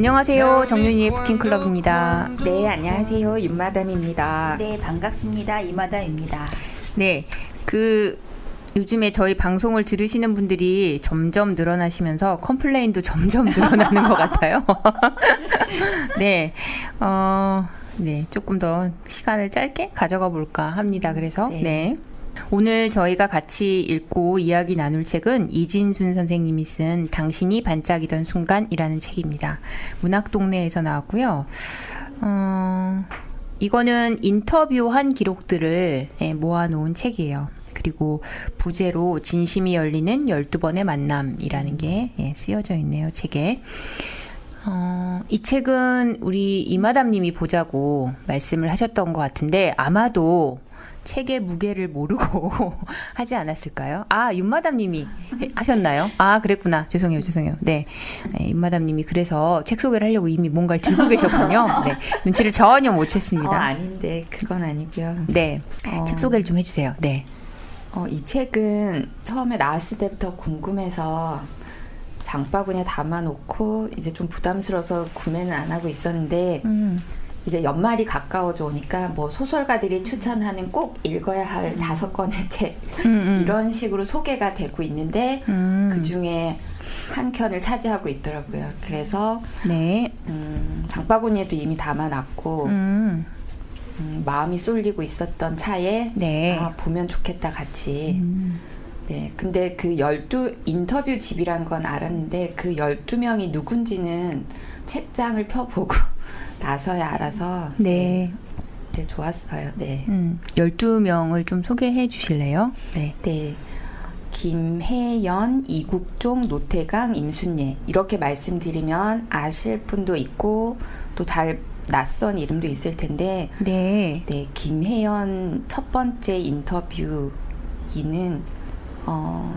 안녕하세요. 정윤이의 부킹클럽입니다. 네, 안녕하세요. 윤마담입니다. 네, 반갑습니다. 이마담입니다. 네, 요즘에 저희 방송을 들으시는 분들이 점점 늘어나시면서 컴플레인도 점점 늘어나는 것 같아요. 네, 네, 조금 더 시간을 짧게 가져가 볼까 합니다. 그래서, 네. 오늘 저희가 같이 읽고 이야기 나눌 책은 이진순 선생님이 쓴 당신이 반짝이던 순간이라는 책입니다. 문학동네에서 나왔고요. 이거는 인터뷰한 기록들을 모아놓은 책이에요. 그리고 부제로 진심이 열리는 12번의 만남이라는 게 쓰여져 있네요, 책에. 이 책은 우리 이마담님이 보자고 말씀을 하셨던 것 같은데 아마도 책의 무게를 모르고 하지 않았을까요? 아, 윤마담님이 하셨나요? 아, 그랬구나. 죄송해요. 네, 윤마담님이 그래서 책 소개를 하려고 이미 뭔가를 들고 계셨군요. 네, 눈치를 전혀 못 챘습니다. 아닌데 그건 아니고요. 네, 책 소개를 좀 해주세요. 네. 이 책은 처음에 나왔을 때부터 궁금해서 장바구니에 담아놓고 이제 좀 부담스러워서 구매는 안 하고 있었는데 이제 연말이 가까워져 오니까 뭐 소설가들이 추천하는 꼭 읽어야 할 5권의 책 이런 식으로 소개가 되고 있는데 그 중에 한 켠을 차지하고 있더라고요. 그래서 네. 장바구니에도 이미 담아놨고 마음이 쏠리고 있었던 차에 네. 보면 좋겠다 같이. 네, 근데 그 12인터뷰집이란 건 알았는데 그 12명이 누군지는 책장을 펴보고 나서야 알아서 네. 네, 좋았어요. 네. 12명을 좀 소개해 주실래요? 네. 네. 김혜연, 이국종, 노태강, 임순례 이렇게 말씀드리면 아실 분도 있고 또 잘 낯선 이름도 있을 텐데 네. 네, 김혜연 첫 번째 인터뷰인은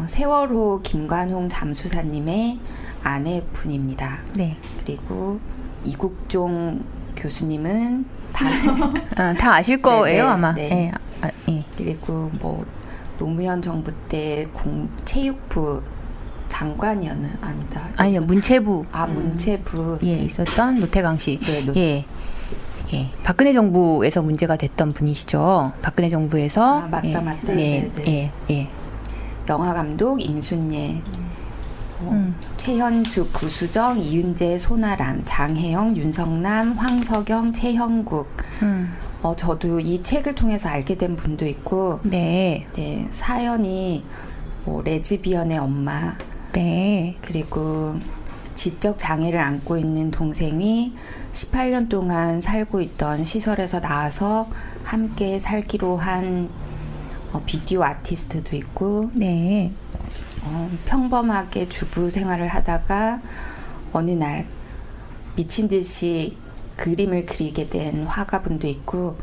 세월호 김관홍 잠수사님의 아내분입니다. 네. 그리고 이국종 교수님은 다 아실 거예요, 네네, 아마. 네. 네. 예. 그리고 뭐 노무현 정부 때 체육부 장관이었는 아니다. 아니요, 문체부. 문체부 예, 있었던 노태강 씨. 네, 예. 예. 박근혜 정부에서 문제가 됐던 분이시죠. 박근혜 정부에서. 맞다. 예. 네, 예. 예. 영화 감독 임순례. 최현숙, 구수정, 이은재, 손아람, 장혜영, 윤성남, 황석영, 최형국. 저도 이 책을 통해서 알게 된 분도 있고, 네. 네, 사연이 뭐 레즈비언의 엄마, 네. 그리고 지적 장애를 안고 있는 동생이 18년 동안 살고 있던 시설에서 나와서 함께 살기로 한 비디오 아티스트도 있고, 네. 평범하게 주부 생활을 하다가 어느 날 미친 듯이 그림을 그리게 된 화가분도 있고,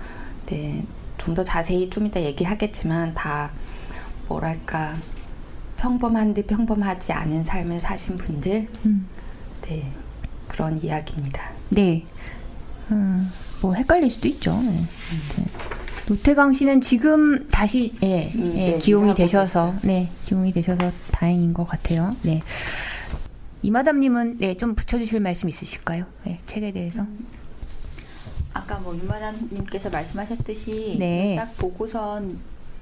네, 좀 더 자세히 좀 이따 얘기하겠지만 다 뭐랄까 평범한 듯 평범하지 않은 삶을 사신 분들, 네, 그런 이야기입니다. 네. 뭐 헷갈릴 수도 있죠. 네. 노태강 씨는 지금 다시 네, 기용이 되셔서 있어요. 기용이 되셔서 다행인 것 같아요. 네. 이마담님은 좀 붙여주실 말씀 있으실까요? 네, 책에 대해서. 아까 뭐 윤마담님께서 말씀하셨듯이 네. 딱 보고선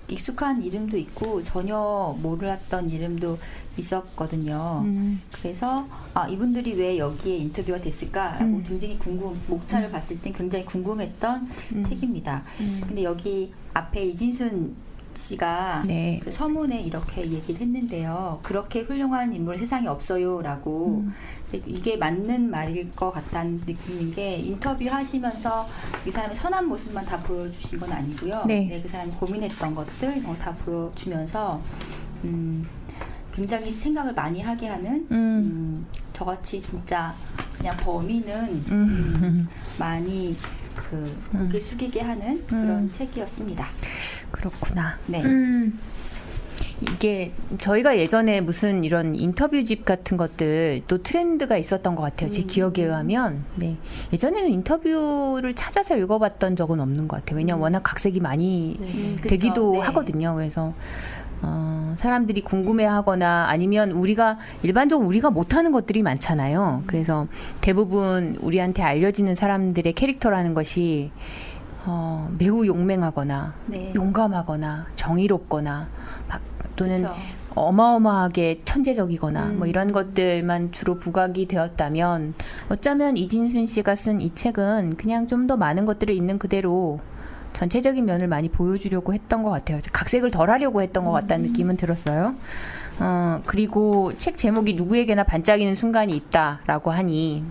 익숙한 이름도 있고 전혀 몰랐던 이름도 있었거든요. 그래서 이분들이 왜 여기에 인터뷰가 됐을까라고 굉장히 목차를 봤을 땐 굉장히 궁금했던 책입니다. 근데 여기 앞에 이진순 씨가 네. 그 서문에 이렇게 얘기를 했는데요. 그렇게 훌륭한 인물 세상에 없어요라고. 근데 이게 맞는 말일 것 같다는 느끼는 게 인터뷰 하시면서 이 사람의 선한 모습만 다 보여주신 건 아니고요. 네. 그 사람이 고민했던 것들 다 보여주면서 굉장히 생각을 많이 하게 하는 저같이 진짜 그냥 범인은 많이 고개 숙이게 하는 그런 책이었습니다. 그렇구나. 네. 이게 저희가 예전에 무슨 이런 인터뷰집 같은 것들 또 트렌드가 있었던 것 같아요. 제 기억에 의하면. 네. 예전에는 인터뷰를 찾아서 읽어봤던 적은 없는 것 같아요. 왜냐하면 워낙 각색이 많이 되기도 네. 하거든요. 그래서 사람들이 궁금해하거나 아니면 일반적으로 우리가 못하는 것들이 많잖아요. 그래서 대부분 우리한테 알려지는 사람들의 캐릭터라는 것이 매우 용맹하거나 네. 용감하거나 정의롭거나 또는 그쵸. 어마어마하게 천재적이거나 뭐 이런 것들만 주로 부각이 되었다면 어쩌면 이진순 씨가 쓴 이 책은 그냥 좀 더 많은 것들을 있는 그대로 전체적인 면을 많이 보여주려고 했던 것 같아요. 각색을 덜 하려고 했던 것 같다는 느낌은 들었어요. 그리고 책 제목이 누구에게나 반짝이는 순간이 있다라고 하니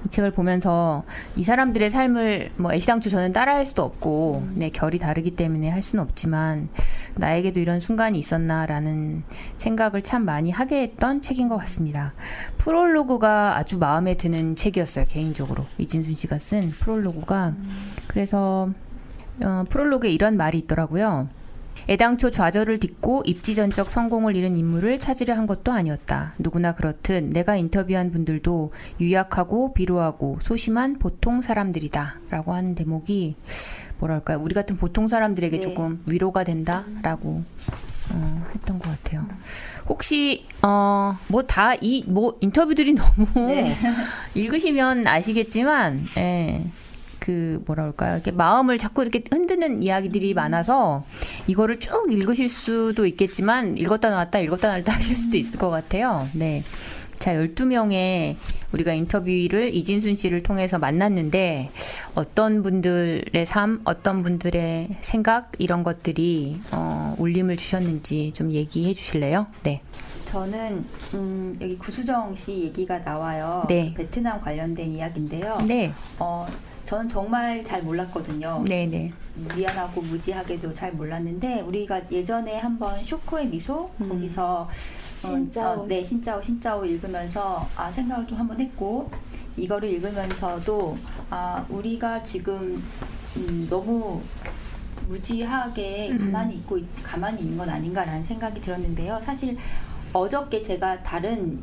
이 책을 보면서 이 사람들의 삶을 뭐 애시당초 저는 따라할 수도 없고 내 결이 다르기 때문에 할 수는 없지만 나에게도 이런 순간이 있었나라는 생각을 참 많이 하게 했던 책인 것 같습니다. 프롤로그가 아주 마음에 드는 책이었어요. 개인적으로 이진순 씨가 쓴 프롤로그가. 그래서 프롤로그에 이런 말이 있더라고요. 애당초 좌절을 딛고 입지전적 성공을 이룬 인물을 찾으려 한 것도 아니었다. 누구나 그렇듯 내가 인터뷰한 분들도 유약하고 비루하고 소심한 보통 사람들이다. 라고 하는 대목이 뭐랄까요. 우리 같은 보통 사람들에게 네. 조금 위로가 된다라고 했던 것 같아요. 혹시 인터뷰들이 너무 네. 읽으시면 아시겠지만 뭐라 그럴까요? 이렇게 마음을 자꾸 이렇게 흔드는 이야기들이 많아서 이거를 쭉 읽으실 수도 있겠지만 읽었다 놨다 하실 수도 있을 것 같아요. 네. 자, 12명의 우리가 인터뷰를 이진순 씨를 통해서 만났는데 어떤 분들의 삶, 어떤 분들의 생각 이런 것들이 울림을 주셨는지 좀 얘기해 주실래요? 네. 저는 여기 구수정 씨 얘기가 나와요. 네. 베트남 관련된 이야기인데요. 네. 저는 정말 잘 몰랐거든요. 네네. 미안하고 무지하게도 잘 몰랐는데 우리가 예전에 한번 쇼코의 미소 거기서 신짜오. 네, 신짜오 읽으면서 생각을 좀 한번 했고 이거를 읽으면서도 우리가 지금 너무 무지하게 가만히 있는 건 아닌가라는 생각이 들었는데요. 사실 어저께 제가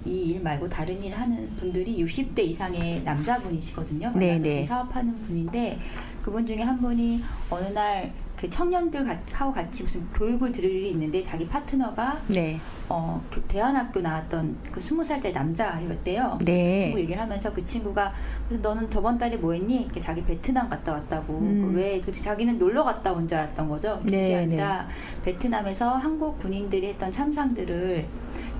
이 일 말고 다른 일 하는 분들이 60대 이상의 남자분이시거든요. 만나서 네네. 지금 사업하는 분인데 그분 중에 한 분이 어느 날 그 청년들 하고 같이 무슨 교육을 들을 일이 있는데 자기 파트너가 네. 대안학교 나왔던 그 20살짜리 남자였대요. 네. 그 친구 얘기를 하면서 그 친구가 그래서 너는 저번 달에 뭐 했니? 이렇게 자기 베트남 갔다 왔다고. 왜? 그래서 자기는 놀러 갔다 온 줄 알았던 거죠. 그게 네, 아니라 베트남에서 한국 군인들이 했던 참상들을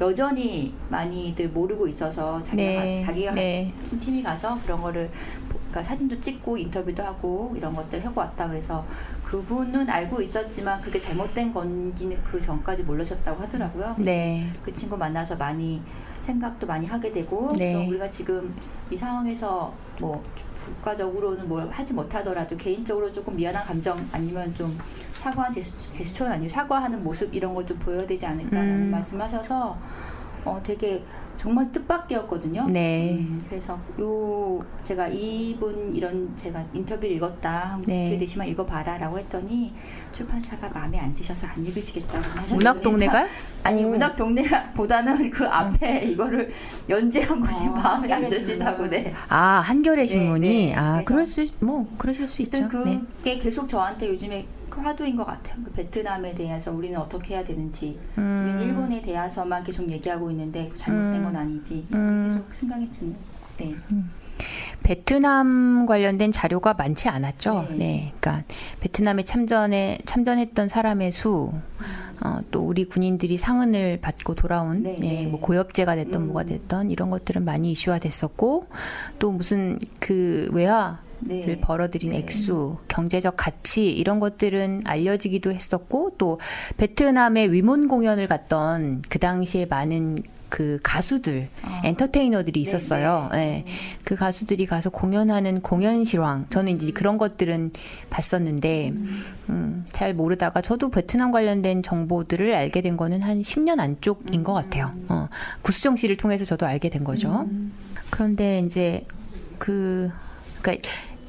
여전히 많이들 모르고 있어서 자기가 네. 같은 팀이 가서 그런 거를 그러니까 사진도 찍고 인터뷰도 하고 이런 것들을 하고 왔다. 그래서 그분은 알고 있었지만 그게 잘못된 건지는 그 전까지 모르셨다고 하더라고요. 네. 그 친구 만나서 많이 생각도 많이 하게 되고 네. 또 우리가 지금 이 상황에서 뭐 국가적으로는 뭘 하지 못하더라도 개인적으로 조금 미안한 감정 아니면 좀 사과한 제스처는 아니고 사과하는 모습 이런 걸 좀 보여야 되지 않을까라는 말씀하셔서 되게 정말 뜻밖이었거든요. 네. 그래서 제가 제가 인터뷰를 읽었다. 네. 기회 되시면 읽어봐라라고 했더니 출판사가 마음에 안 드셔서 안 읽으시겠다고 하셨어요. 문학동네가? 아니 문학동네보다는 그 앞에 이거를 연재한 것이 마음에 안 드시다고. 네. 한겨레 신문이. 네, 네. 그러실 수 있죠. 그게 네. 계속 저한테 요즘에 화두인 것 같아요. 그 베트남에 대해서 우리는 어떻게 해야 되는지, 우리는 일본에 대해서만 계속 얘기하고 있는데 잘못된 건 아니지. 계속 생각이 드는. 네. 베트남 관련된 자료가 많지 않았죠. 네. 네. 그러니까 베트남에 참전했던 사람의 수, 또 우리 군인들이 상흔을 받고 돌아온, 네, 네. 뭐 고엽제가 됐던 뭐가 됐던 이런 것들은 많이 이슈화 됐었고, 또 무슨 외화 를 벌어들인 액수, 경제적 가치 이런 것들은 알려지기도 했었고 또 베트남에 위문 공연을 갔던 그 당시에 많은 그 가수들, 엔터테이너들이 있었어요. 네. 그 가수들이 가서 공연하는 공연 실황. 저는 이제 그런 것들은 봤었는데 잘 모르다가 저도 베트남 관련된 정보들을 알게 된 거는 한 10년 안쪽인 것 같아요. 구수정 씨를 통해서 저도 알게 된 거죠. 그런데 이제 그러니까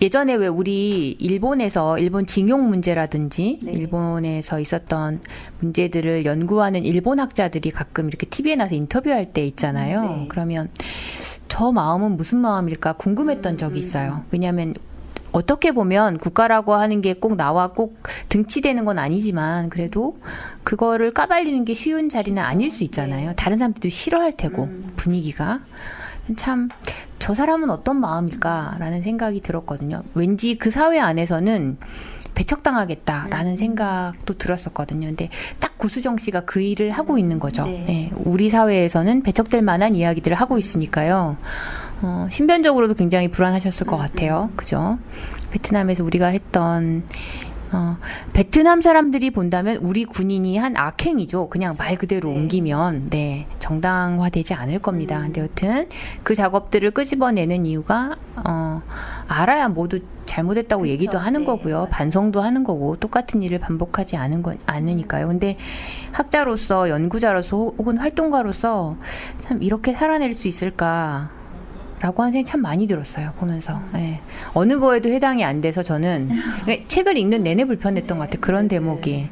예전에 왜 우리 일본 징용 문제라든지 네. 일본에서 있었던 문제들을 연구하는 일본 학자들이 가끔 이렇게 TV에 나서 인터뷰할 때 있잖아요. 네. 그러면 저 마음은 무슨 마음일까 궁금했던 적이 있어요. 왜냐하면 어떻게 보면 국가라고 하는 게 꼭 나와 꼭 등치되는 건 아니지만 그래도 그거를 까발리는 게 쉬운 자리는 아닐 수 있잖아요. 다른 사람들도 싫어할 테고 분위기가. 참 저 사람은 어떤 마음일까라는 생각이 들었거든요. 왠지 그 사회 안에서는 배척당하겠다라는 생각도 들었었거든요. 근데 딱 구수정 씨가 그 일을 하고 있는 거죠. 네. 예, 우리 사회에서는 배척될 만한 이야기들을 하고 있으니까요. 신변적으로도 굉장히 불안하셨을 것 같아요. 그죠? 베트남에서 우리가 했던 베트남 사람들이 본다면 우리 군인이 한 악행이죠. 그냥 말 그대로 네. 옮기면 네 정당화되지 않을 겁니다. 근데 여튼 그 작업들을 끄집어내는 이유가 알아야 모두 잘못했다고 그쵸. 얘기도 하는 네, 거고요. 맞아요. 반성도 하는 거고 똑같은 일을 반복하지 않으니까요. 근데 학자로서 연구자로서 혹은 활동가로서 참 이렇게 살아낼 수 있을까? 라고 하는 생각이 참 많이 들었어요, 보면서. 예. 어느 거에도 해당이 안 돼서 저는 그러니까 책을 읽는 내내 불편했던 것 같아요. 그런 대목이.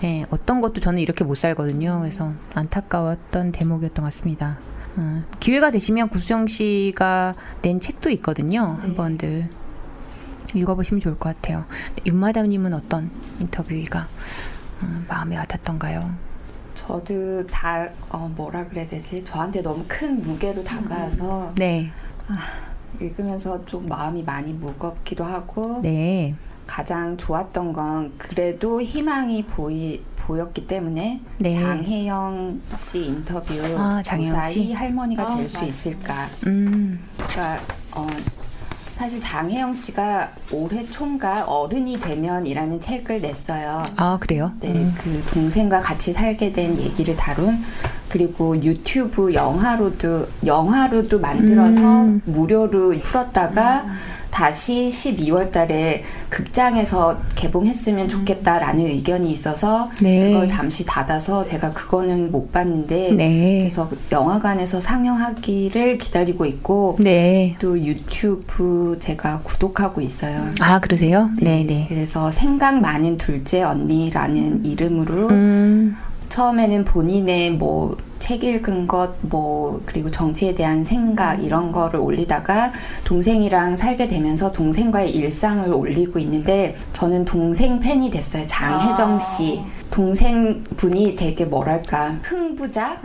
예, 어떤 것도 저는 이렇게 못 살거든요. 그래서 안타까웠던 대목이었던 것 같습니다. 기회가 되시면 구수정 씨가 낸 책도 있거든요. 한번들 읽어보시면 좋을 것 같아요. 윤마담님은 어떤 인터뷰가 마음에 와닿던가요? 저도 다 뭐라 그래야 되지? 저한테 너무 큰 무게로 다가와서 네. 읽으면서 좀 마음이 많이 무겁기도 하고 네. 가장 좋았던 건 그래도 희망이 보였기 때문에 네. 장혜영 씨 인터뷰 장혜영 무사히 씨? 할머니가 될 수 맞아요. 있을까? 그러니까 사실 장혜영 씨가 올해 총각 어른이 되면이라는 책을 냈어요. 아, 그래요? 네, 그 동생과 같이 살게 된 얘기를 다룬 그리고 유튜브 영화로도 만들어서 무료로 풀었다가 다시 12월 달에 극장에서 개봉했으면 좋겠다라는 의견이 있어서 네. 그걸 잠시 닫아서 제가 그거는 못 봤는데 네. 그래서 영화관에서 상영하기를 기다리고 있고 네. 또 유튜브 제가 구독하고 있어요. 아, 그러세요? 네, 네. 그래서 생각 많은 둘째 언니라는 이름으로 처음에는 본인의 뭐 책 읽은 것, 뭐 그리고 정치에 대한 생각 이런 거를 올리다가 동생이랑 살게 되면서 동생과의 일상을 올리고 있는데 저는 동생 팬이 됐어요. 장혜정 씨. 동생 분이 되게 뭐랄까 흥부자?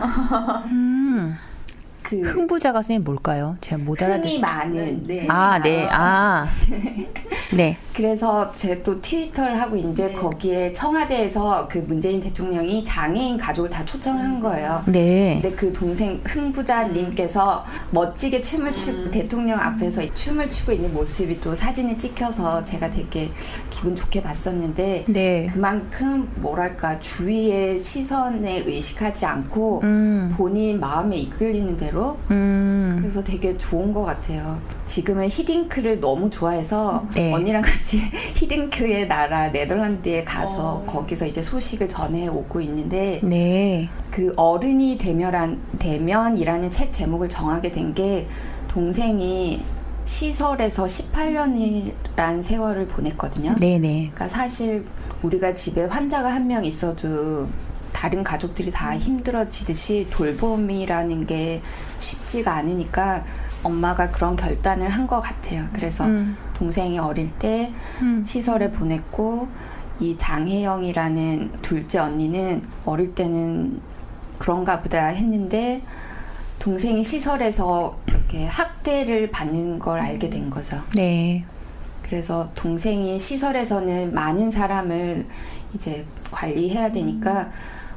그 흥부자가 선생님 뭘까요? 제가 못 흥이 알아듣어요. 많은. 네. 아, 네. 아. 네. 그래서 제가 또 트위터를 하고 있는데 거기에 청와대에서 그 문재인 대통령이 장애인 가족을 다 초청한 거예요. 네. 근데 그 동생 흥부자님께서 멋지게 춤을 추고 대통령 앞에서 춤을 추고 있는 모습이 또 사진에 찍혀서 제가 되게 기분 좋게 봤었는데 네. 그만큼 뭐랄까 주위의 시선에 의식하지 않고 본인 마음에 이끌리는 대로 그래서 되게 좋은 것 같아요. 지금은 히딩크를 너무 좋아해서 네. 언니랑 같이 히딩크의 나라 네덜란드에 가서 거기서 이제 소식을 전해 오고 있는데 네. 그 어른이 되면이라는 책 제목을 정하게 된 게 동생이 시설에서 18년이란 세월을 보냈거든요. 네네. 그러니까 사실 우리가 집에 환자가 한 명 있어도 다른 가족들이 다 힘들어지듯이 돌봄이라는 게 쉽지가 않으니까 엄마가 그런 결단을 한 것 같아요. 그래서 동생이 어릴 때 시설에 보냈고 이 장혜영이라는 둘째 언니는 어릴 때는 그런가 보다 했는데 동생이 시설에서 이렇게 학대를 받는 걸 알게 된 거죠. 네. 그래서 동생이 시설에서는 많은 사람을 이제 관리해야 되니까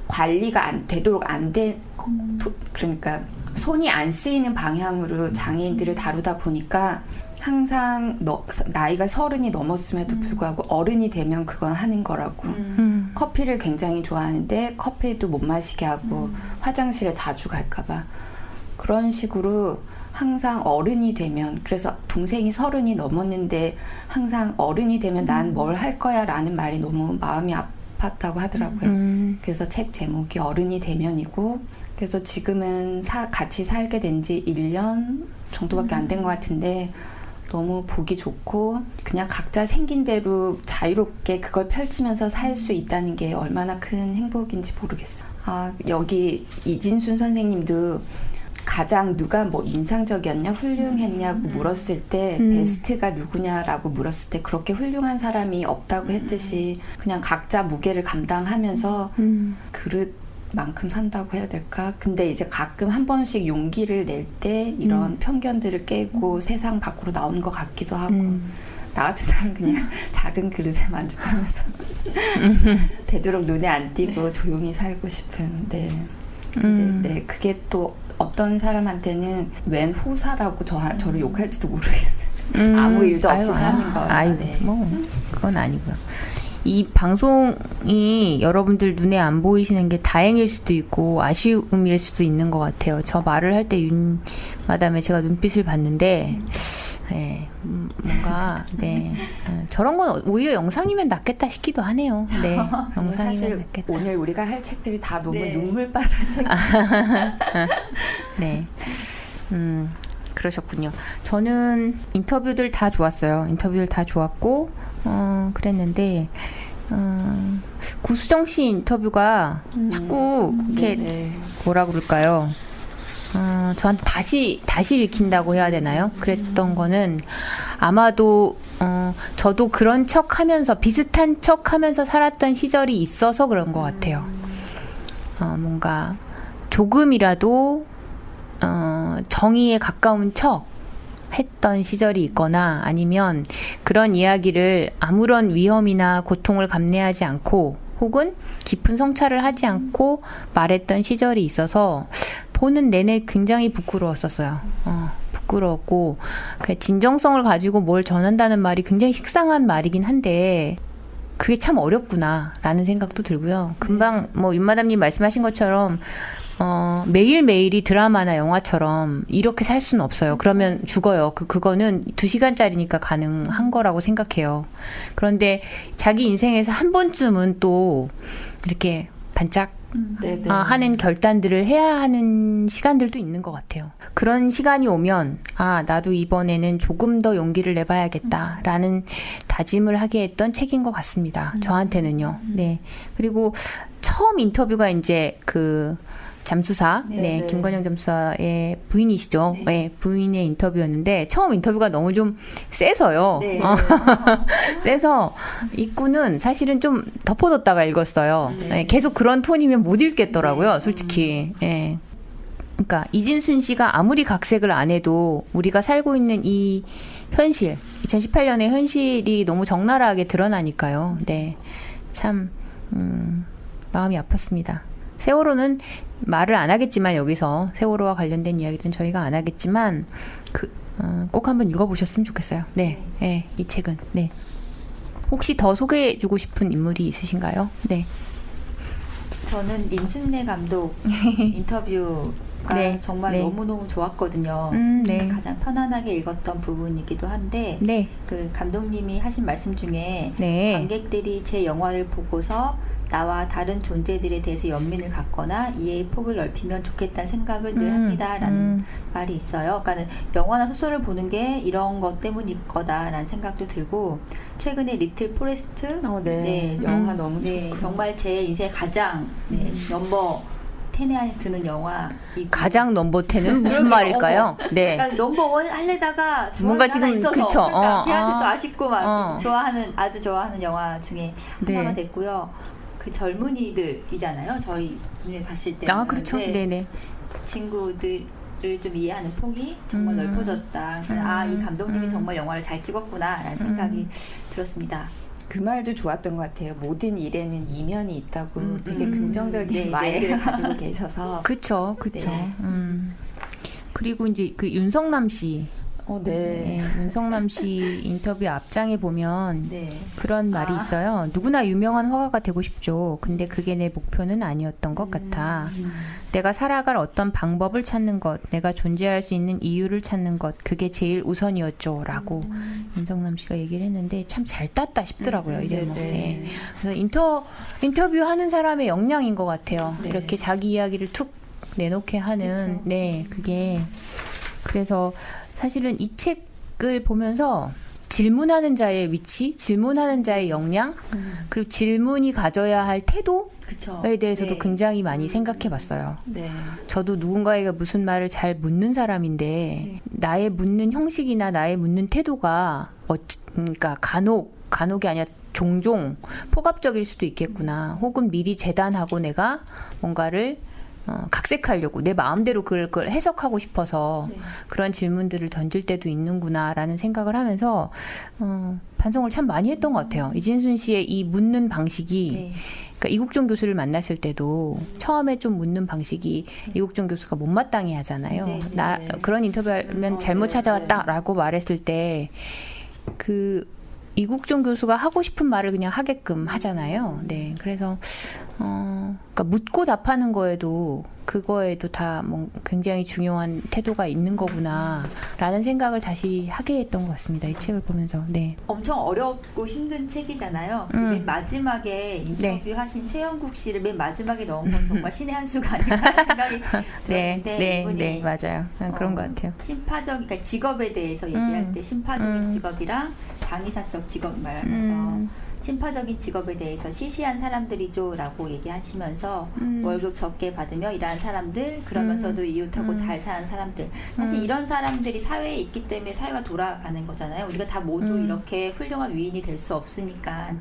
관리가 되도록 그러니까 손이 안 쓰이는 방향으로 장애인들을 다루다 보니까 항상 나이가 30이 넘었음에도 불구하고 어른이 되면 그건 하는 거라고. 커피를 굉장히 좋아하는데 커피도 못 마시게 하고 화장실에 자주 갈까봐. 그런 식으로 항상 어른이 되면, 그래서 동생이 30이 넘었는데 항상 어른이 되면 난 뭘 할 거야 라는 말이 너무 마음이 아팠다고 하더라고요. 그래서 책 제목이 어른이 되면이고, 그래서 지금은 같이 살게 된 지 1년 정도밖에 안 된 것 같은데 너무 보기 좋고 그냥 각자 생긴 대로 자유롭게 그걸 펼치면서 살 수 있다는 게 얼마나 큰 행복인지 모르겠어요. 아, 여기 이진순 선생님도 가장 누가 뭐 인상적이었냐, 훌륭했냐고 물었을 때 베스트가 누구냐라고 물었을 때 그렇게 훌륭한 사람이 없다고 했듯이 그냥 각자 무게를 감당하면서 그릇만큼 산다고 해야 될까? 근데 이제 가끔 한 번씩 용기를 낼 때 이런 편견들을 깨고 세상 밖으로 나오는 것 같기도 하고 나 같은 사람은 그냥 작은 그릇에 만족하면서 되도록 눈에 안 띄고 조용히 살고 싶은데 네, 그게 또 어떤 사람한테는 웬 호사라고 저를 욕할지도 모르겠어요. 아무 일도 없이 사는 거예요. 아이고, 네. 뭐 그건 아니고요. 이 방송이 여러분들 눈에 안 보이시는 게 다행일 수도 있고 아쉬움일 수도 있는 것 같아요. 저 말을 할 때 윤 마담에 제가 눈빛을 봤는데 네, 뭔가 네, 저런 건 오히려 영상이면 낫겠다 싶기도 하네요. 네, 영상이면 사실 낫겠다. 오늘 우리가 할 책들이 다 너무 네. 눈물바다 책. 네. 그러셨군요. 저는 인터뷰들 다 좋았어요. 인터뷰들 다 좋았고, 그랬는데, 구수정 씨 인터뷰가 자꾸 이렇게 네. 뭐라 그럴까요? 저한테 다시 읽힌다고 해야 되나요? 그랬던 거는 아마도, 저도 그런 척 하면서, 비슷한 척 하면서 살았던 시절이 있어서 그런 것 같아요. 뭔가 조금이라도, 정의에 가까운 척 했던 시절이 있거나 아니면 그런 이야기를 아무런 위험이나 고통을 감내하지 않고 혹은 깊은 성찰을 하지 않고 말했던 시절이 있어서 보는 내내 굉장히 부끄러웠었어요. 부끄러웠고 진정성을 가지고 뭘 전한다는 말이 굉장히 식상한 말이긴 한데 그게 참 어렵구나라는 생각도 들고요. 금방 뭐 윤마담님 말씀하신 것처럼 매일매일이 드라마나 영화처럼 이렇게 살 수는 없어요. 그러면 죽어요. 그거는 2시간짜리니까 가능한 거라고 생각해요. 그런데 자기 인생에서 한 번쯤은 또 이렇게 반짝 네네. 하는 결단들을 해야 하는 시간들도 있는 것 같아요. 그런 시간이 오면 나도 이번에는 조금 더 용기를 내봐야겠다라는 다짐을 하게 했던 책인 것 같습니다. 저한테는요. 네. 그리고 처음 인터뷰가 이제 그 잠수사, 네. 김건영 잠수사의 부인이시죠. 네, 부인의 인터뷰였는데 처음 인터뷰가 너무 좀 세서요. 네. 세서 입구는 사실은 좀 덮어뒀다가 읽었어요. 네, 계속 그런 톤이면 못 읽겠더라고요, 솔직히. 예. 그러니까 이진순 씨가 아무리 각색을 안 해도 우리가 살고 있는 이 현실, 2018년의 현실이 너무 적나라하게 드러나니까요. 네, 참 마음이 아팠습니다. 세월호는 말을 안 하겠지만 여기서 세월호와 관련된 이야기들은 저희가 안 하겠지만 꼭 한번 읽어보셨으면 좋겠어요. 네, 네, 이 책은. 네. 혹시 더 소개해주고 싶은 인물이 있으신가요? 네. 저는 임순례 감독 인터뷰가 네, 정말 네. 너무너무 좋았거든요. 네. 가장 편안하게 읽었던 부분이기도 한데 네. 그 감독님이 하신 말씀 중에 네. 관객들이 제 영화를 보고서 나와 다른 존재들에 대해서 연민을 갖거나 이해의 폭을 넓히면 좋겠다는 생각을 늘 합니다라는 말이 있어요. 그러니까 영화나 소설을 보는 게 이런 것 때문일 거다라는 생각도 들고 최근에 리틀 포레스트 네. 영화 너무 네, 좋고. 정말 제 인생 가장 넘버 10에 안에 드는 영화 가장 넘버 10은 무슨 말일까요? 네. 그러니까 넘버 1 할래다가 뭔가 좋아하는 하나 지금 있어서 그쵸. 그러니까 걔한테 또 아쉽고 막 아주 좋아하는 영화 중에 네. 하나가 됐고요. 그 젊은이들이잖아요. 저희 눈에 봤을 때는. 그렇죠. 근데 네네. 그 친구들을 좀 이해하는 폭이 정말 넓어졌다. 그러니까 이 감독님이 정말 영화를 잘 찍었구나라는 생각이 들었습니다. 그 말도 좋았던 것 같아요. 모든 일에는 이면이 있다고 되게 긍정적인 네, 마인드를 네. 가지고 계셔서. 그쵸. 네. 그리고 이제 그 윤성남 씨. 네. 윤성남 씨 인터뷰 앞장에 보면 네. 그런 말이 있어요. 누구나 유명한 화가가 되고 싶죠. 근데 그게 내 목표는 아니었던 것 같아. 내가 살아갈 어떤 방법을 찾는 것, 내가 존재할 수 있는 이유를 찾는 것, 그게 제일 우선이었죠. 라고 윤성남 씨가 얘기를 했는데 참 잘 땄다 싶더라고요. 이 대목에. 네. 그래서 인터뷰하는 사람의 역량인 것 같아요. 네. 이렇게 자기 이야기를 툭 내놓게 하는. 그쵸. 네, 그게. 그래서 사실은 이 책을 보면서 질문하는 자의 위치, 질문하는 자의 역량, 그리고 질문이 가져야 할 태도, 그쵸. 대해서도 네. 굉장히 많이 생각해 봤어요. 네. 저도 누군가에게 무슨 말을 잘 묻는 사람인데 네. 나의 묻는 형식이나 나의 묻는 태도가 그러니까 간혹이 아니라 종종 폭압적일 수도 있겠구나. 혹은 미리 재단하고 내가 뭔가를 각색하려고 내 마음대로 그걸 해석하고 싶어서 네. 그런 질문들을 던질 때도 있는구나라는 생각을 하면서 반성을 참 많이 했던 것 같아요. 이진순 씨의 이 묻는 방식이 네. 그러니까 이국종 교수를 만났을 때도 처음에 좀 묻는 방식이 이국종 교수가 못마땅해 하잖아요. 네, 네, 나 네. 그런 인터뷰하면 잘못 네, 찾아왔다라고 말했을 때 그 이국종 교수가 하고 싶은 말을 그냥 하게끔 하잖아요. 네, 그래서 그러니까 묻고 답하는 거에도 그거에도 다 뭐 굉장히 중요한 태도가 있는 거구나라는 생각을 다시 하게 했던 것 같습니다. 이 책을 보면서. 네. 엄청 어렵고 힘든 책이잖아요. 맨 마지막에 인터뷰하신 최영국 씨를 맨 마지막에 넣은 건 정말 신의 한 수가 아닐까 하는 생각이 네, 들었는데 네, 이분이 네, 맞아요. 그런 것 같아요. 심파적, 그러니까 직업에 대해서 얘기할 때 심파적인 직업이랑 장의사적 직업 말하면서 심파적인 직업에 대해서 시시한 사람들이죠라고 얘기하시면서 월급 적게 받으며 일하는 사람들, 그러면서도 이웃하고 잘 사는 사람들. 사실 이런 사람들이 사회에 있기 때문에 사회가 돌아가는 거잖아요. 우리가 다 모두 이렇게 훌륭한 위인이 될 수 없으니까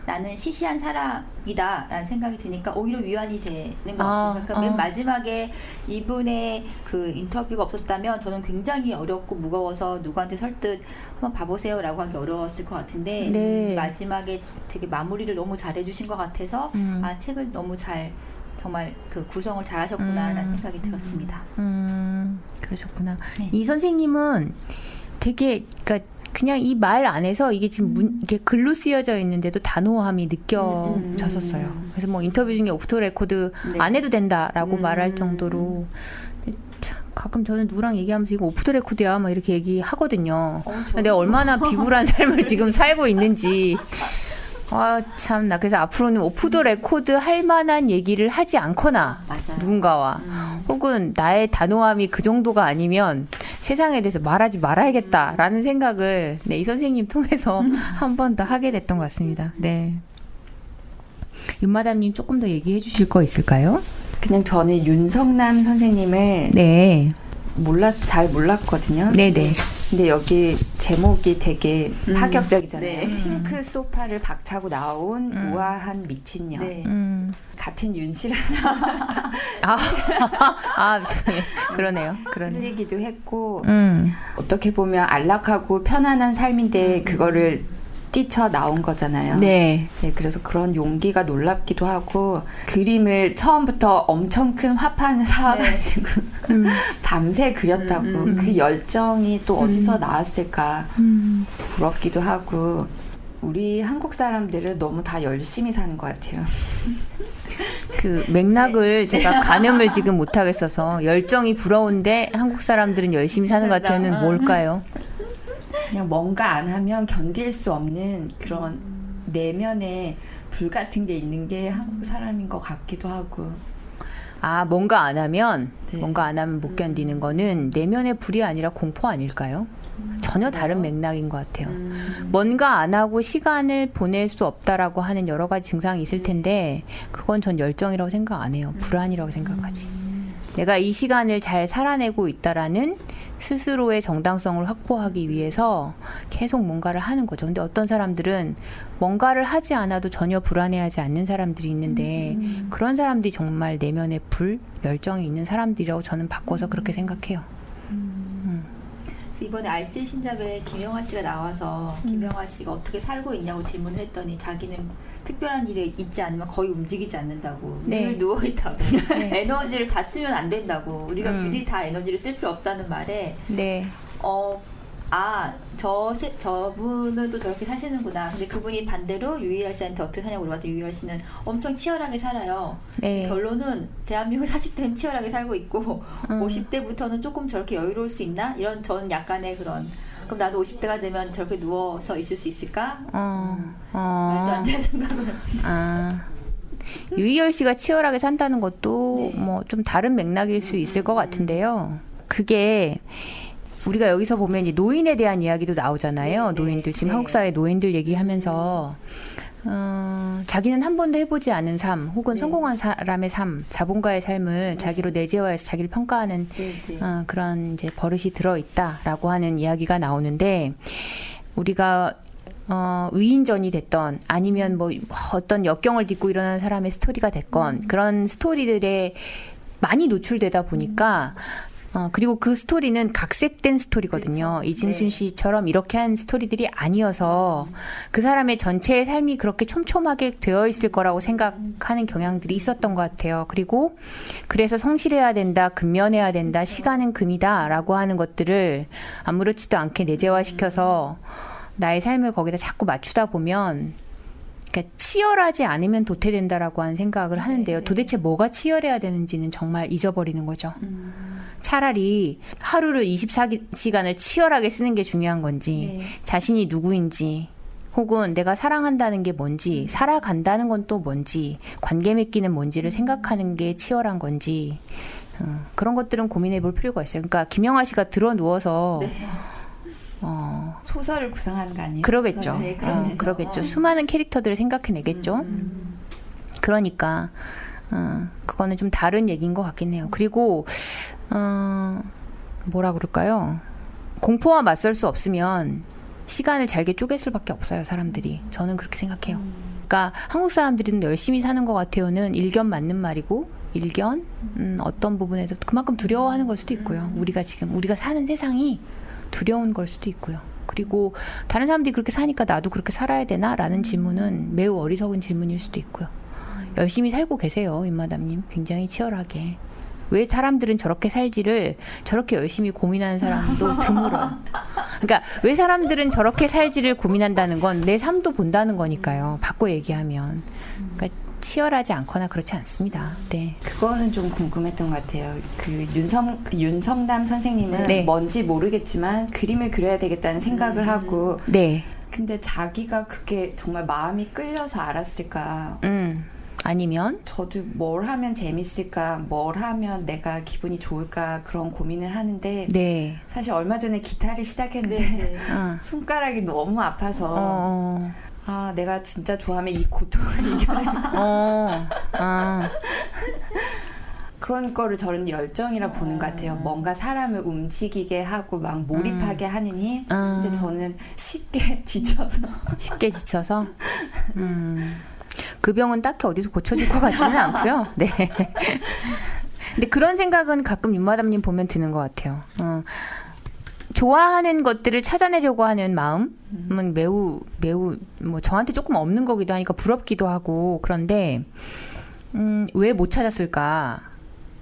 나는 시시한 사람이다라는 생각이 드니까 오히려 위안이 되는 것 같아요. 그러니까 맨 마지막에 이분의 그 인터뷰가 없었다면 저는 굉장히 어렵고 무거워서 누구한테 설득 한번 봐보세요라고 하기 어려웠을 것 같은데 네. 마지막에 되게 마무리를 너무 잘해주신 것 같아서 아 책을 너무 잘 정말 그 구성을 잘하셨구나라는 생각이 들었습니다. 그러셨구나. 네. 이 선생님은 되게 그러니까 그냥 이 말 안에서 이게 지금 이게 글로 쓰여져 있는데도 단호함이 느껴졌었어요. 그래서 뭐 인터뷰 중에 오프터 레코드 네. 안 해도 된다라고 말할 정도로 근데 참 가끔 저는 누구랑 얘기하면서 이거 오프터 레코드야 막 이렇게 얘기하거든요. 내가 얼마나 비굴한 삶을 지금 살고 있는지. 아, 참나. 그래서 앞으로는 오프 더 레코드 할 만한 얘기를 하지 않거나 맞아요. 누군가와 혹은 나의 단호함이 그 정도가 아니면 세상에 대해서 말하지 말아야겠다라는 생각을 네, 이 선생님 통해서 한 번 더 하게 됐던 것 같습니다. 네. 윤마담님 조금 더 얘기해 주실 거 있을까요? 그냥 저는 윤성남 선생님을 네. 잘 몰랐거든요. 네네. 근데 여기 제목이 되게 파격적이잖아요. 네. 핑크 소파를 박차고 나온 우아한 미친년. 네. 같은 윤 씨랑 그러네요. 그러네요. 틀리기도 했고 어떻게 보면 안락하고 편안한 삶인데 그거를 뛰쳐 나온 거잖아요. 네. 네, 그래서 그런 용기가 놀랍기도 하고 그림을 처음부터 엄청 큰 화판을 사가지고 밤새 그렸다고 그 열정이 또 어디서 나왔을까 부럽기도 하고 우리 한국 사람들은 너무 다 열심히 사는 것 같아요. 그 맥락을 제가 가늠을 지금 못하겠어서 열정이 부러운데 한국 사람들은 열심히 사는 것 같아요는 뭘까요? 그냥 뭔가 안 하면 견딜 수 없는 그런 내면의 불 같은 게 있는 게 한국 사람인 것 같기도 하고. 아, 뭔가 안 하면 네. 못 견디는 거는 내면의 불이 아니라 공포 아닐까요? 전혀 다른 맥락인 것 같아요. 뭔가 안 하고 시간을 보낼 수 없다라고 하는 여러 가지 증상이 있을 텐데 그건 전 열정이라고 생각 안 해요. 불안이라고 생각하지. 내가 이 시간을 잘 살아내고 있다라는 스스로의 정당성을 확보하기 위해서 계속 뭔가를 하는 거죠. 근데 어떤 사람들은 뭔가를 하지 않아도 전혀 불안해하지 않는 사람들이 있는데 그런 사람들이 정말 내면의 불, 열정이 있는 사람들이라고 저는 바꿔서 그렇게 생각해요. 그래서 이번에 알쓸 신잡에 김영하 씨가 나와서 김영하 씨가 어떻게 살고 있냐고 질문을 했더니 자기는 특별한 일에 있지 않으면 거의 움직이지 않는다고 네. 늘 누워있다고 네. 에너지를 다 쓰면 안 된다고 우리가 굳이 다 에너지를 쓸 필요 없다는 말에 네. 저분은 또 저렇게 사시는구나. 근데 그분이 반대로 유희열 씨한테 어떻게 사냐고 물어봤더니 유희열 씨는 엄청 치열하게 살아요. 네. 결론은 대한민국 40대는 치열하게 살고 있고 50대부터는 조금 저렇게 여유로울 수 있나? 이런 저는 약간의 그런 그럼 나도 50대가 되면 저렇게 누워서 있을 수 있을까? 말도 안 되는 생각을 했습니다. 유희열 씨가 치열하게 산다는 것도 네. 뭐 좀 다른 맥락일 수 있을 것 같은데요. 그게 우리가 여기서 보면 이 노인에 대한 이야기도 나오잖아요. 네, 노인들 지금 네. 한국 사회 노인들 얘기하면서 자기는 한 번도 해보지 않은 삶, 혹은 성공한 사람의 삶, 자본가의 삶을 자기로 내재화해서 자기를 평가하는 그런 이제 버릇이 들어있다라고 하는 이야기가 나오는데, 우리가 의인전이 됐던, 아니면 뭐 어떤 역경을 딛고 일어나는 사람의 스토리가 됐건, 그런 스토리들에 많이 노출되다 보니까, 그리고 그 스토리는 각색된 스토리거든요. 그렇죠. 이진순 네. 씨처럼 이렇게 한 스토리들이 아니어서 그 사람의 전체의 삶이 그렇게 촘촘하게 되어 있을 거라고 생각하는 경향들이 있었던 것 같아요. 그리고 그래서 성실해야 된다, 근면해야 된다, 시간은 금이다 라고 하는 것들을 아무렇지도 않게 내재화시켜서 나의 삶을 거기다 자꾸 맞추다 보면, 그러니까 치열하지 않으면 도태된다라고 하는 생각을 하는데요. 도대체 뭐가 치열해야 되는지는 정말 잊어버리는 거죠. 차라리 하루를 24시간을 치열하게 쓰는 게 중요한 건지, 자신이 누구인지, 혹은 내가 사랑한다는 게 뭔지, 살아간다는 건 또 뭔지, 관계 맺기는 뭔지를 생각하는 게 치열한 건지, 그런 것들은 고민해 볼 필요가 있어요. 그러니까 김영하 씨가 들어 누워서 소설을 구상하는 거 아니에요? 그러겠죠. 소설을. 네, 그러겠죠. 그러겠죠. 수많은 캐릭터들을 생각해내겠죠. 그러니까 그거는 좀 다른 얘기인 것 같긴 해요. 그리고 뭐라 그럴까요? 공포와 맞설 수 없으면 시간을 잘게 쪼갤 수밖에 없어요, 사람들이. 저는 그렇게 생각해요. 그러니까 한국 사람들은 열심히 사는 것 같아요는 일견 맞는 말이고, 일견 어떤 부분에서 그만큼 두려워하는 걸 수도 있고요. 우리가 사는 세상이 두려운 걸 수도 있고요. 그리고 다른 사람들이 그렇게 사니까 나도 그렇게 살아야 되나? 라는 질문은 매우 어리석은 질문일 수도 있고요. 열심히 살고 계세요, 임마담님. 굉장히 치열하게. 왜 사람들은 저렇게 살지를 저렇게 열심히 고민하는 사람도 드물어요. 그러니까 왜 사람들은 저렇게 살지를 고민한다는 건 내 삶도 본다는 거니까요. 바꿔 얘기하면. 그러니까 치열하지 않거나 그렇지 않습니다. 네. 그거는 좀 궁금했던 것 같아요. 그 윤성담 선생님은 네. 뭔지 모르겠지만 그림을 그려야 되겠다는 생각을 하고, 네. 근데 자기가 그게 정말 마음이 끌려서 알았을까? 아니면 저도 뭘 하면 재밌을까? 뭘 하면 내가 기분이 좋을까? 그런 고민을 하는데, 네. 사실 얼마 전에 기타를 시작했는데 네. 손가락이 너무 아파서 내가 진짜 좋아하면 이 고통을 이겨내고 그런 거를 저는 열정이라 보는 것 같아요. 뭔가 사람을 움직이게 하고 막 몰입하게 하는 힘. 근데 저는 쉽게 지쳐서 그 병은 딱히 어디서 고쳐질 것 같지는 않고요. 네. 근데 그런 생각은 가끔 윤마담님 보면 드는 것 같아요. 좋아하는 것들을 찾아내려고 하는 마음은 매우 뭐 저한테 조금 없는 거기도 하니까 부럽기도 하고, 그런데 왜 못 찾았을까?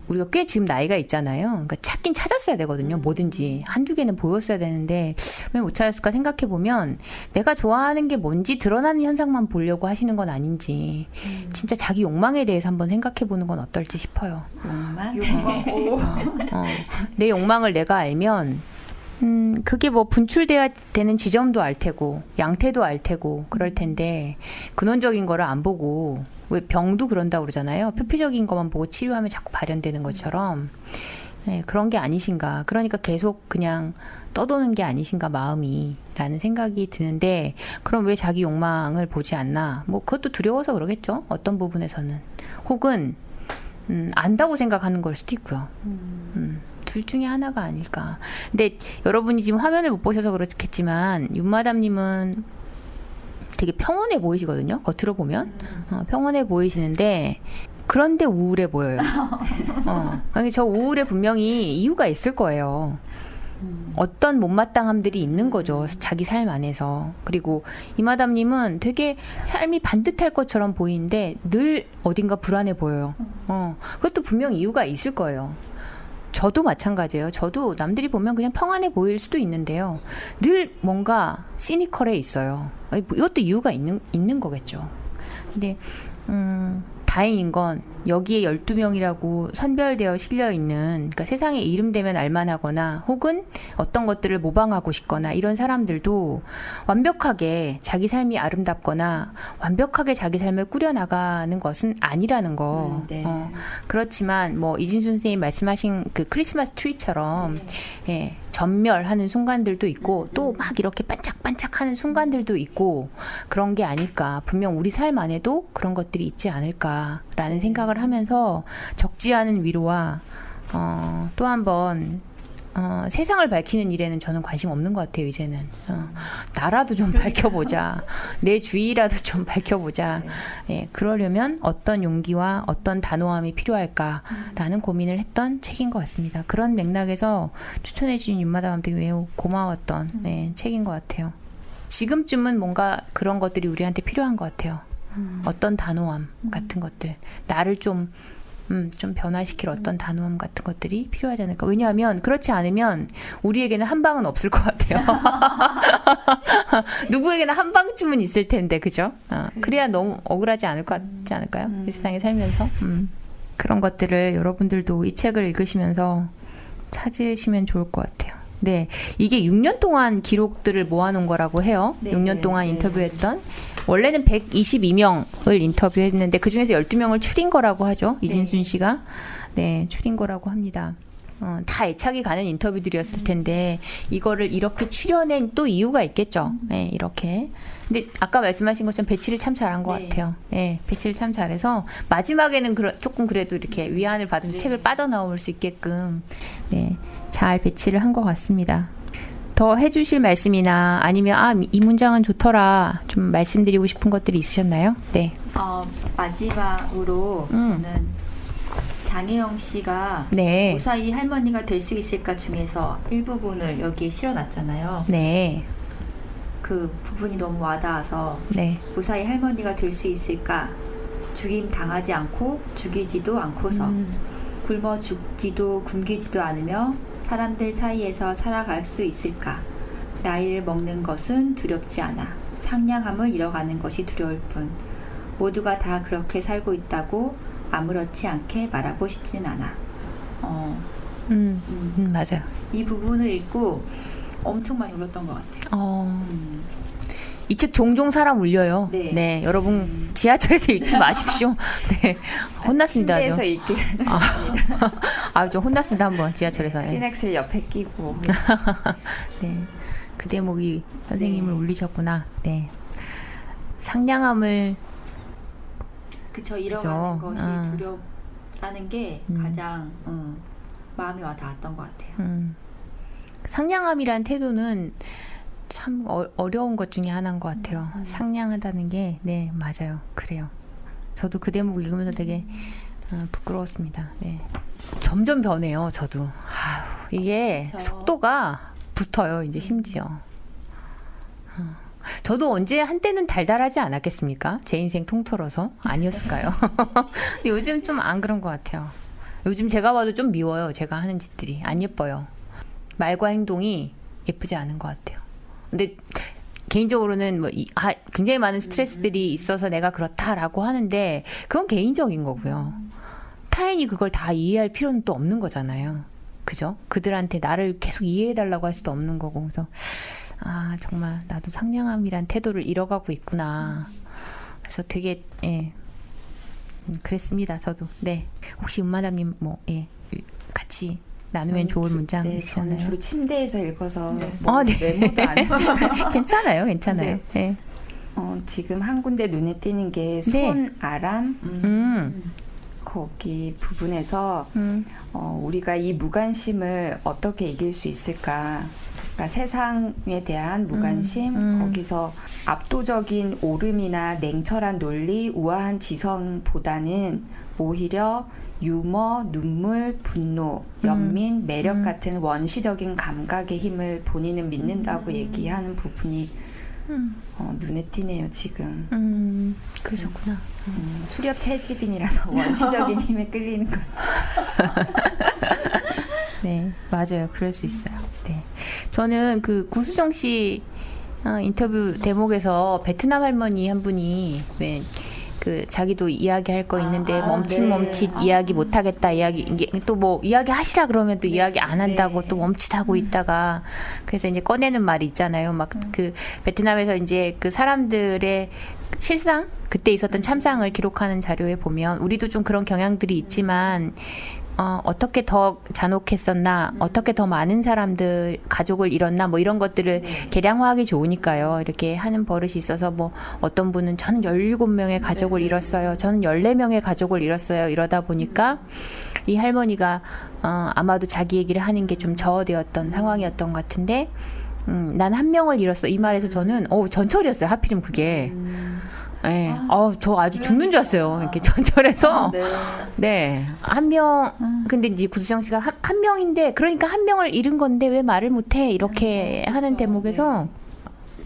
우리가 꽤 지금 나이가 있잖아요. 그러니까 찾긴 찾았어야 되거든요. 뭐든지 한두 개는 보였어야 되는데 왜 못 찾았을까 생각해 보면, 내가 좋아하는 게 뭔지 드러나는 현상만 보려고 하시는 건 아닌지, 진짜 자기 욕망에 대해서 한번 생각해 보는 건 어떨지 싶어요. 욕망? 내 욕망을 내가 알면 그게 뭐 분출돼야 되는 지점도 알 테고 양태도 알 테고 그럴 텐데, 근원적인 거를 안 보고, 왜 병도 그런다고 그러잖아요. 표피적인 것만 보고 치료하면 자꾸 발현되는 것처럼, 그런 게 아니신가. 그러니까 계속 그냥 떠도는 게 아니신가 마음이, 라는 생각이 드는데, 그럼 왜 자기 욕망을 보지 않나? 뭐 그것도 두려워서 그러겠죠. 어떤 부분에서는. 혹은 안다고 생각하는 걸 수도 있고요. 둘 중에 하나가 아닐까. 근데 여러분이 지금 화면을 못 보셔서 그렇겠지만, 윤마담님은 되게 평온해 보이시거든요. 겉으로 보면 평온해 보이시는데, 그런데 우울해 보여요. 아니, 저 우울에 분명히 이유가 있을 거예요. 어떤 못마땅함들이 있는 거죠. 자기 삶 안에서. 그리고 이마담님은 되게 삶이 반듯할 것처럼 보이는데 늘 어딘가 불안해 보여요. 그것도 분명 이유가 있을 거예요. 저도 마찬가지예요. 저도 남들이 보면 그냥 평안해 보일 수도 있는데요. 늘 뭔가 시니컬해 있어요. 이것도 이유가 있는 거겠죠. 근데 다행인 건 여기에 12명이라고 선별되어 실려있는, 그러니까 세상에 이름되면 알만하거나 혹은 어떤 것들을 모방하고 싶거나 이런 사람들도 완벽하게 자기 삶이 아름답거나 완벽하게 자기 삶을 꾸려나가는 것은 아니라는 거. 네. 그렇지만 뭐 이진순 선생님 말씀하신 그 크리스마스 트리처럼 예, 전멸하는 순간들도 있고 또 막 이렇게 반짝반짝하는 순간들도 있고 그런 게 아닐까. 분명 우리 삶 안에도 그런 것들이 있지 않을까라는 생각을 하면서 적지 않은 위로와 또 한번 세상을 밝히는 일에는 저는 관심 없는 것 같아요, 이제는. 나라도 좀 밝혀보자. 내 주위라도 좀 밝혀보자. 예, 그러려면 어떤 용기와 어떤 단호함이 필요할까라는 고민을 했던 책인 것 같습니다. 그런 맥락에서 추천해주신 윤마담한테 매우 고마웠던 책인 것 같아요. 지금쯤은 뭔가 그런 것들이 우리한테 필요한 것 같아요. 어떤 단호함 같은 것들. 나를 좀 변화시킬 어떤 단호함 같은 것들이 필요하지 않을까. 왜냐하면 그렇지 않으면 우리에게는 한 방은 없을 것 같아요. 누구에게나 한 방쯤은 있을 텐데, 그죠? 그래야 너무 억울하지 않을 것 같지 않을까요? 이 세상에 살면서. 그런 것들을 여러분들도 이 책을 읽으시면서 찾으시면 좋을 것 같아요. 네, 이게 6년 동안 기록들을 모아놓은 거라고 해요. 네, 6년 동안 인터뷰했던. 원래는 122명을 인터뷰했는데 그중에서 12명을 추린 거라고 하죠. 이진순 씨가. 네, 추린 거라고 합니다. 다 애착이 가는 인터뷰들이었을 텐데 이거를 이렇게 추려낸 또 이유가 있겠죠. 네, 이렇게. 근데 아까 말씀하신 것처럼 배치를 참 잘한 것 같아요. 네, 배치를 참 잘해서 마지막에는 조금 그래도 이렇게 위안을 받으면서 책을 빠져나올 수 있게끔 잘 배치를 한 것 같습니다. 더 해주실 말씀이나 아니면 이 문장은 좋더라 좀 말씀드리고 싶은 것들이 있으셨나요? 네. 마지막으로 저는 장혜영 씨가 네. 무사히 할머니가 될 수 있을까 중에서 일부분을 여기에 실어놨잖아요. 네. 그 부분이 너무 와닿아서 네. 무사히 할머니가 될 수 있을까? 죽임 당하지 않고 죽이지도 않고서 굶어 죽지도 굶기지도 않으며 사람들 사이에서 살아갈 수 있을까? 나이를 먹는 것은 두렵지 않아. 상냥함을 잃어가는 것이 두려울 뿐. 모두가 다 그렇게 살고 있다고 아무렇지 않게 말하고 싶지는 않아. 맞아요. 이 부분을 읽고 엄청 많이 울었던 것 같아요. 이 책 종종 사람 울려요. 네. 네, 여러분 지하철에서 읽지 마십시오. 네, 혼났습니다. 침대에서 읽기를 좀 혼났습니다 한번 지하철에서. 클리넥스를 옆에 끼고. 네, 그 대목이 선생님을 울리셨구나. 네, 상냥함을 그쵸, 잃어가는 그죠. 것이 두렵다는 게 가장 마음이 와닿았던 것 같아요. 상냥함이란 태도는 참 어려운 것 중에 하나인 것 같아요. 상냥하다는 게, 네, 맞아요. 그래요. 저도 그 대목 읽으면서 되게 부끄러웠습니다. 네. 점점 변해요, 저도. 이게 속도가 붙어요, 이제 심지어. 저도 언제 한때는 달달하지 않았겠습니까? 제 인생 통틀어서. 아니었을까요? 근데 요즘 좀 안 그런 것 같아요. 요즘 제가 봐도 좀 미워요, 제가 하는 짓들이. 안 예뻐요. 말과 행동이 예쁘지 않은 것 같아요. 근데 개인적으로는 굉장히 많은 스트레스들이 있어서 내가 그렇다라고 하는데 그건 개인적인 거고요. 타인이 그걸 다 이해할 필요는 또 없는 거잖아요. 그죠? 그들한테 나를 계속 이해해달라고 할 수도 없는 거고. 그래서 정말 나도 상냥함이란 태도를 잃어가고 있구나. 그래서 되게 그랬습니다. 저도. 네. 혹시 윤마담님 같이 나누면 좋을 문장 있으셨나요? 저는 주로 침대에서 읽어서 네. 메모도 안 해요. 괜찮아요. 네. 지금 한 군데 눈에 띄는 게 손아람 거기 부분에서 우리가 이 무관심을 어떻게 이길 수 있을까? 그러니까 세상에 대한 무관심, 거기서 압도적인 오름이나 냉철한 논리, 우아한 지성보다는 오히려 유머, 눈물, 분노, 연민, 매력 같은 원시적인 감각의 힘을 본인은 믿는다고 얘기하는 부분이 눈에 띄네요, 지금. 그러셨구나. 수렵 채집인이라서 원시적인 힘에 끌리는 거. 네, 맞아요. 그럴 수 있어요. 네. 저는 그 구수정 씨 인터뷰 대목에서 베트남 할머니 한 분이 자기도 이야기할 거 있는데 멈칫 이야기 못 하겠다 이게 또 이야기 하시라 그러면 또 이야기 안 한다고 또 멈칫하고 있다가 그래서 이제 꺼내는 말이 있잖아요. 막 그 베트남에서 이제 그 사람들의 실상 그때 있었던 참상을 기록하는 자료에 보면 우리도 좀 그런 경향들이 있지만 어떻게 더 잔혹했었나, 어떻게 더 많은 사람들 가족을 잃었나, 뭐 이런 것들을 계량화하기 좋으니까요. 이렇게 하는 버릇이 있어서 뭐 어떤 분은 저는 17명의 가족을 잃었어요. 저는 14명의 가족을 잃었어요. 이러다 보니까 이 할머니가 아마도 자기 얘기를 하는 게 좀 저어되었던 상황이었던 것 같은데, 난 1명을 잃었어. 이 말에서 저는 전철이었어요. 하필이면 그게. 네. 저 아주 죽는 줄 알았어요. 이렇게 전철에서. 네. 1명, 근데 이제 구수정 씨가 한 명인데, 그러니까 1명을 잃은 건데 왜 말을 못해? 이렇게 하는 대목에서,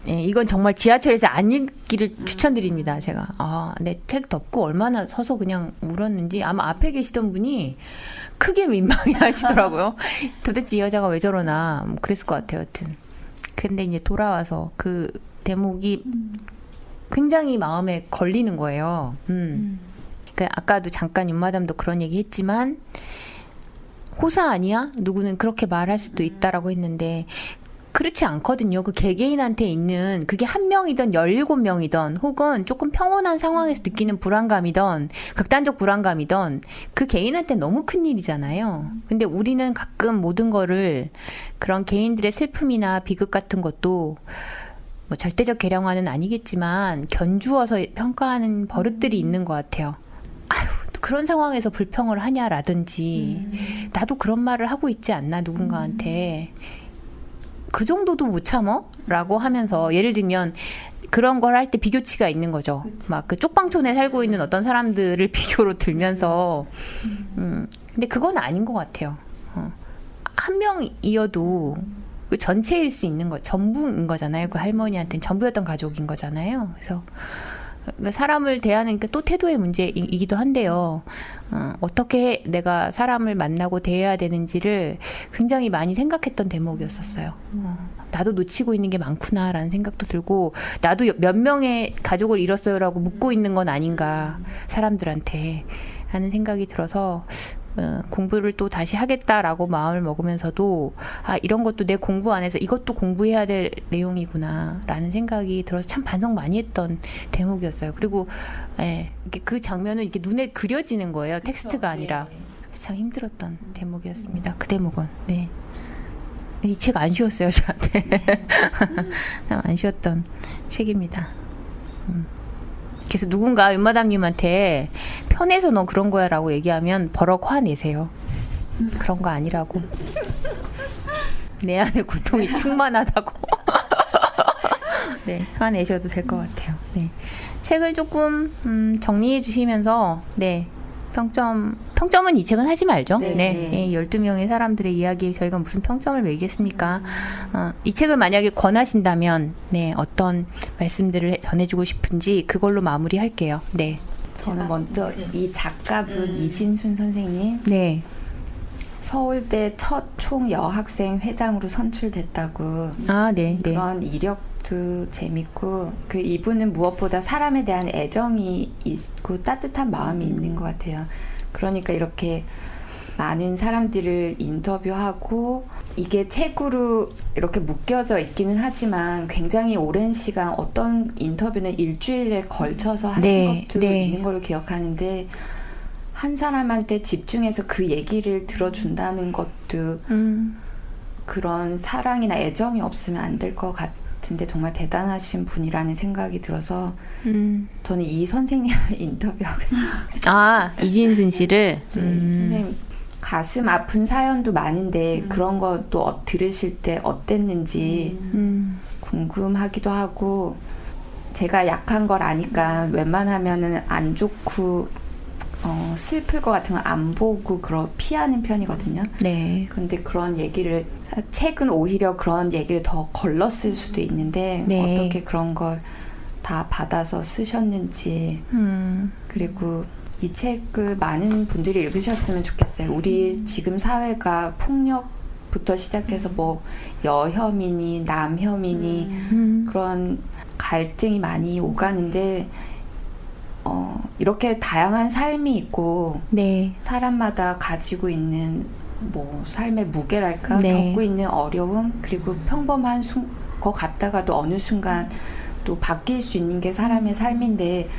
예, 이건 정말 지하철에서 안 읽기를 추천드립니다. 제가. 내 책 덮고 얼마나 서서 그냥 울었는지, 아마 앞에 계시던 분이 크게 민망해 하시더라고요. 도대체 이 여자가 왜 저러나. 뭐 그랬을 것 같아요. 여튼. 근데 이제 돌아와서 그 대목이 굉장히 마음에 걸리는 거예요. 그러니까 아까도 잠깐 윤마담도 그런 얘기 했지만, 호사 아니야? 누구는 그렇게 말할 수도 있다라고 했는데, 그렇지 않거든요. 그 개개인한테 있는, 그게 1명이든 17명이든 혹은 조금 평온한 상황에서 느끼는 불안감이든 극단적 불안감이든 그 개인한테 너무 큰 일이잖아요. 근데 우리는 가끔 모든 거를, 그런 개인들의 슬픔이나 비극 같은 것도 뭐 절대적 계량화는 아니겠지만 견주어서 평가하는 버릇들이 있는 것 같아요. 아유, 또 그런 상황에서 불평을 하냐라든지, 나도 그런 말을 하고 있지 않나 누군가한테. 그 정도도 못 참어? 라고 하면서, 예를 들면 그런 걸 할 때 비교치가 있는 거죠. 막 그 쪽방촌에 살고 있는 어떤 사람들을 비교로 들면서, 근데 그건 아닌 것 같아요. 1명이어도 그 전체일 수 있는 거, 전부인 거잖아요. 그 할머니한테는 전부였던 가족인 거잖아요. 그래서 사람을 대하는 또 태도의 문제이기도 한데요. 어떻게 내가 사람을 만나고 대해야 되는지를 굉장히 많이 생각했던 대목이었었어요. 나도 놓치고 있는 게 많구나라는 생각도 들고, 나도 몇 명의 가족을 잃었어요라고 묻고 있는 건 아닌가, 사람들한테 하는 생각이 들어서 공부를 또 다시 하겠다라고 마음을 먹으면서도, 이런 것도 내 공부 안에서 이것도 공부해야 될 내용이구나 라는 생각이 들어서 참 반성 많이 했던 대목이었어요. 그리고 이렇게 그 장면은 이렇게 눈에 그려지는 거예요. 텍스트가 아니라. 참 힘들었던 대목이었습니다. 그 대목은. 네. 이 책 안 쉬웠어요, 저한테. 참 안 쉬웠던 책입니다. 그래서 누군가 윤마담님한테 편해서 너 그런 거야 라고 얘기하면 버럭 화내세요. 그런 거 아니라고. 내 안에 고통이 충만하다고. 네, 화내셔도 될 것 같아요. 네, 책을 조금 정리해 주시면서, 네, 평점은 이 책은 하지 말죠. 네. 12명의 사람들의 이야기에 저희가 무슨 평점을 매기겠습니까? 이 책을 만약에 권하신다면, 네, 어떤 말씀들을 전해주고 싶은지 그걸로 마무리할게요. 네. 저는 먼저 이 작가분 이진순 선생님, 네. 서울대 첫 총 여학생 회장으로 선출됐다고. 네. 그런 이력도 재밌고, 그 이분은 무엇보다 사람에 대한 애정이 있고 따뜻한 마음이 있는 것 같아요. 그러니까 이렇게 많은 사람들을 인터뷰하고, 이게 책으로 이렇게 묶여져 있기는 하지만 굉장히 오랜 시간, 어떤 인터뷰는 일주일에 걸쳐서 하신 것도 있는 걸로 기억하는데, 한 사람한테 집중해서 그 얘기를 들어준다는 것도 그런 사랑이나 애정이 없으면 안 될 것 같은데, 정말 대단하신 분이라는 생각이 들어서 저는 이 선생님을 인터뷰하고 싶어요. 이진순 씨를? 선생님 가슴 아픈 사연도 많은데 그런 것도 들으실 때 어땠는지 궁금하기도 하고, 제가 약한 걸 아니까 웬만하면은 안 좋고 슬플 것 같은 건 안 보고 피하는 편이거든요. 네. 근데 그런 얘기를, 책은 오히려 그런 얘기를 더 걸렀을 수도 있는데, 네. 어떻게 그런 걸 다 받아서 쓰셨는지, 그리고 이 책을 많은 분들이 읽으셨으면 좋겠어요. 우리 지금 사회가 폭력부터 시작해서 뭐 여혐이니 남혐이니 그런 갈등이 많이 오가는데, 이렇게 다양한 삶이 있고, 네. 사람마다 가지고 있는 뭐 삶의 무게랄까, 네. 겪고 있는 어려움, 그리고 평범한 것 같다가도 어느 순간 또 바뀔 수 있는 게 사람의 삶인데,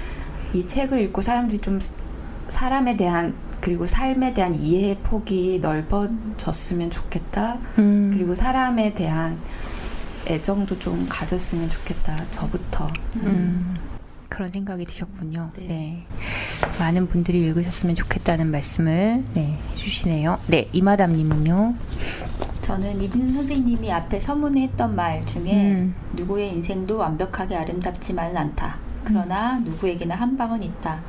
이 책을 읽고 사람들이 좀 사람에 대한 그리고 삶에 대한 이해 폭이 넓어졌으면 좋겠다. 음. 그리고 사람에 대한 애정도 좀 가졌으면 좋겠다. 저부터. 그런 생각이 드셨군요. 네. 네. 많은 분들이 읽으셨으면 좋겠다는 말씀을 네, 해주시네요. 네, 이마담님은요. 저는 이준 선생님이 앞에 서문에 했던 말 중에 누구의 인생도 완벽하게 아름답지만은 않다. 그러나 누구에게나 한 방은 있다.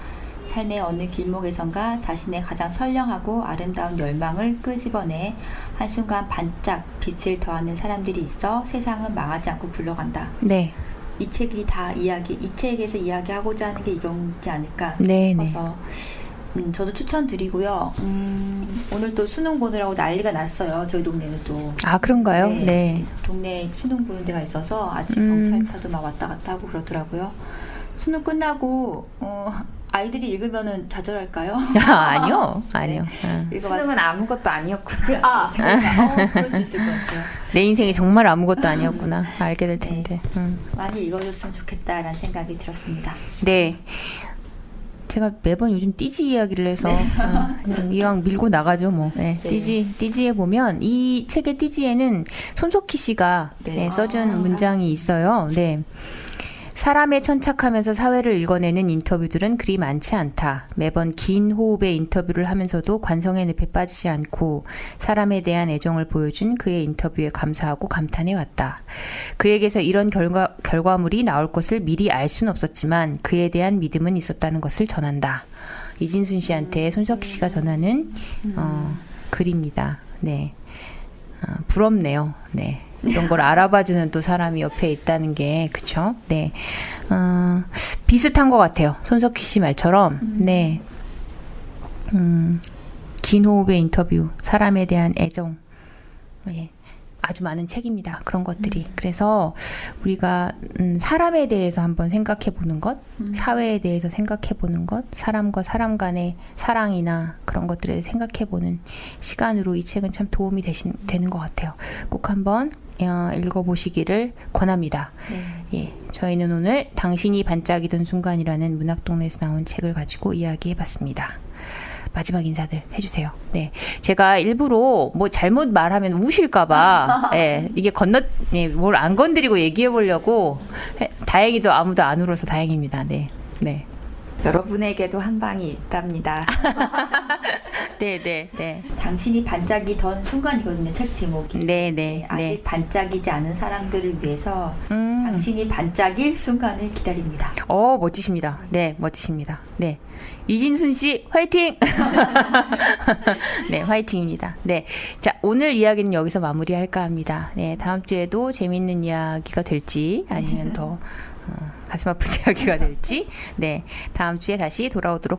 삶의 어느 길목에선가 자신의 가장 선량하고 아름다운 열망을 끄집어내 한순간 반짝 빛을 더하는 사람들이 있어 세상은 망하지 않고 굴러간다. 네. 이 책이 다 이 책에서 이야기하고자 하는 게 이거지 않을까 네, 네. 싶어서 저도 추천드리고요. 오늘 또 수능 보느라고 난리가 났어요. 저희 동네는 또. 아, 그런가요? 네. 동네에 수능 보는 데가 있어서 아직 경찰차도 막 왔다 갔다 하고 그러더라고요. 수능 끝나고 아이들이 읽으면은 좌절할까요? 아니요. 아니요. 수능은 아무것도 아니었구나. 그럴 수 있을 것 같아요. 내 인생이 정말 아무것도 아니었구나. 알게 될 텐데. 많이 읽어줬으면 좋겠다라는 생각이 들었습니다. 네. 제가 매번 요즘 띠지 이야기를 해서 이왕 밀고 나가죠 뭐. 네, 네. 띠지에 보면 이 책의 띠지에는 손석희 씨가 네. 네, 써준 문장이 있어요. 네. 사람에 천착하면서 사회를 읽어내는 인터뷰들은 그리 많지 않다. 매번 긴 호흡의 인터뷰를 하면서도 관성의 늪에 빠지지 않고 사람에 대한 애정을 보여준 그의 인터뷰에 감사하고 감탄해왔다. 그에게서 이런 결과물이 나올 것을 미리 알 수는 없었지만 그에 대한 믿음은 있었다는 것을 전한다. 이진순 씨한테 손석희 씨가 전하는 글입니다. 네. 부럽네요. 네. 이런 걸 알아봐주는 또 사람이 옆에 있다는 게, 그쵸? 네. 비슷한 것 같아요. 손석희 씨 말처럼. 네. 긴 호흡의 인터뷰, 사람에 대한 애정. 예. 아주 많은 책입니다. 그런 것들이. 그래서 우리가 사람에 대해서 한번 생각해 보는 것, 사회에 대해서 생각해 보는 것, 사람과 사람 간의 사랑이나 그런 것들에 대해서 생각해 보는 시간으로 이 책은 참 도움이 되는 것 같아요. 꼭 한번 읽어보시기를 권합니다. 네. 예, 저희는 오늘 당신이 반짝이던 순간이라는 문학동네에서 나온 책을 가지고 이야기해봤습니다. 마지막 인사들 해주세요. 네, 제가 일부러 뭐 잘못 말하면 우실까봐, 예, 이게 뭘 안 건드리고 얘기해 보려고. 다행히도 아무도 안 울어서 다행입니다. 네, 네, 여러분에게도 한 방이 있답니다. 네, 네, 네, 당신이 반짝이던 순간이거든요. 책 제목이. 네, 네, 아직 네. 반짝이지 않은 사람들을 위해서 당신이 반짝일 순간을 기다립니다. 멋지십니다. 네, 멋지십니다. 네. 이진순 씨, 화이팅! 네, 화이팅입니다. 네. 자, 오늘 이야기는 여기서 마무리할까 합니다. 네, 다음 주에도 재밌는 이야기가 될지, 아니면 더, 가슴 아픈 이야기가 될지, 네, 다음 주에 다시 돌아오도록